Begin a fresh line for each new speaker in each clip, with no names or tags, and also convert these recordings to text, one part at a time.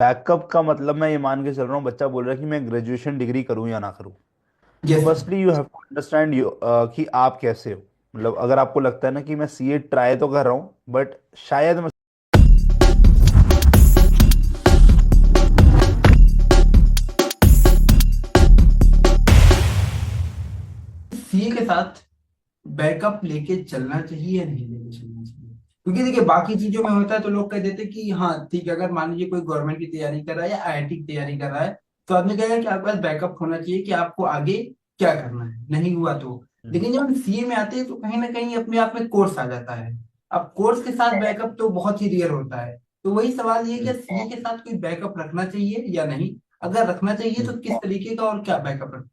Backup का मतलब मैं ये मान के चल रहा हूँ, बच्चा बोल रहा है कि मैं ग्रेजुएशन डिग्री करूँ या ना करूँ। तो
yes sir.
Firstly you have to understand you कि आप कैसे हो। मतलब अगर आपको लगता है ना कि मैं सीए ट्राई तो कर रहा हूँ बट शायद मैं।
सीए के साथ बैकअप लेके चलना चाहिए या नहीं लेके चलना चाहिए? क्योंकि देखिए बाकी चीजों में होता है तो लोग कह देते हैं कि हाँ ठीक है, अगर मान लीजिए कोई गवर्नमेंट की तैयारी कर रहा है या आईआईटी की तैयारी कर रहा है तो आदमी कहेगा कि आपके पास बैकअप होना चाहिए कि आपको आगे क्या करना है, नहीं हुआ तो।
हम्म।
लेकिन जब हम सीए में आते हैं तो कहीं ना कहीं अपने आप में कोर्स आ जाता है। अब कोर्स के साथ बैकअप तो बहुत ही रियर होता है। तो वही सवाल ये कि
हम्म।
सीए के साथ कोई बैकअप रखना चाहिए या नहीं? अगर रखना चाहिए
हम्म।
तो किस तरीके का और क्या बैकअप रखना?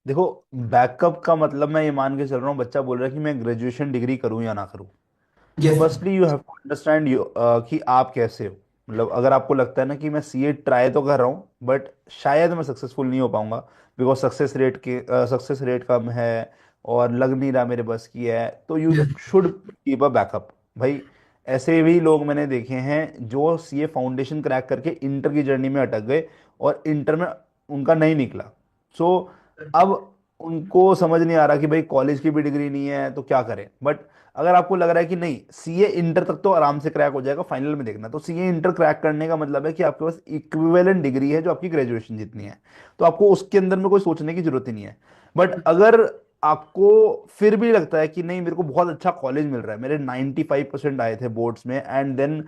देखो, बैकअप का मतलब मैं ये मान के चल रहा हूँ, बच्चा बोल रहा है कि मैं ग्रेजुएशन डिग्री करूँ या ना करूँ। तो
yes sir.
Firstly you have to understand you कि आप कैसे हो। मतलब अगर आपको लगता है ना कि मैं सीए ट्राई तो कर रहा हूँ बट शायद मैं सक्सेसफुल नहीं हो पाऊंगा, बिकॉज सक्सेस रेट कम है और लग नहीं रहा मेरे बस की है, तो you
yes.
Should keep a backup भाई। ऐसे भी लोग मैंने देखे हैं जो सीए फाउंडेशन क्रैक करके इंटर की जर्नी में अटक गए और इंटर में उनका नहीं निकला। सो अब उनको समझ नहीं आ रहा कि भाई कॉलेज की भी डिग्री नहीं है तो क्या करें। बट अगर आपको लग रहा है कि नहीं, सीए इंटर तक तो आराम से क्रैक हो जाएगा, फाइनल में देखना, तो सीए इंटर क्रैक करने का मतलब है कि आपके पास इक्विवेलेंट डिग्री है जो आपकी ग्रेजुएशन जितनी है। तो आपको उसके अंदर में कोई सोचने की जरूरत ही नहीं है। बट अगर आपको फिर भी लगता है कि नहीं, मेरे को बहुत अच्छा कॉलेज मिल रहा है, मेरे 95% आए थे बोर्ड्स में, एंड देन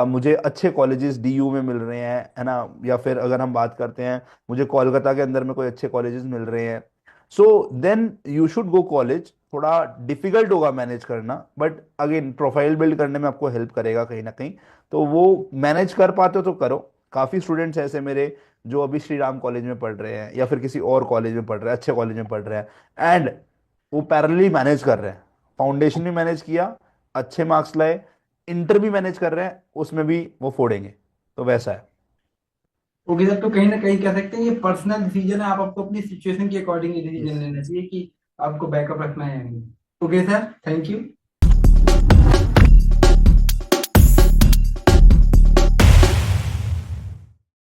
मुझे अच्छे कॉलेजेस डीयू में मिल रहे हैं, है ना, या फिर अगर हम बात करते हैं मुझे कोलकाता के अंदर में कोई अच्छे कॉलेजेस मिल रहे हैं, so then you should go college. थोड़ा डिफिकल्ट होगा मैनेज करना बट अगेन प्रोफाइल बिल्ड करने में आपको हेल्प करेगा कहीं ना कहीं। तो वो मैनेज कर पाते हो तो करो। काफ़ी स्टूडेंट्स ऐसे मेरे जो अभी श्री राम कॉलेज में पढ़ रहे हैं या फिर किसी और कॉलेज में पढ़ रहे हैं, अच्छे कॉलेज में पढ़ रहे हैं, एंड वो पैरेलली मैनेज कर रहे हैं। फाउंडेशन भी मैनेज किया, अच्छे मार्क्स लाए, इंटर भी मैनेज कर रहे हैं, उसमें भी वो फोड़ेंगे। तो वैसा है।
ओके सर, तो कहीं ना कहीं कह सकते हैं ये पर्सनल डिसीजन है, आप आपको अपनी सिचुएशन के अकॉर्डिंग डिसीजन
यस।
लेना चाहिए कि आपको बैकअप रखना है या नहीं। Okay sir, thank you.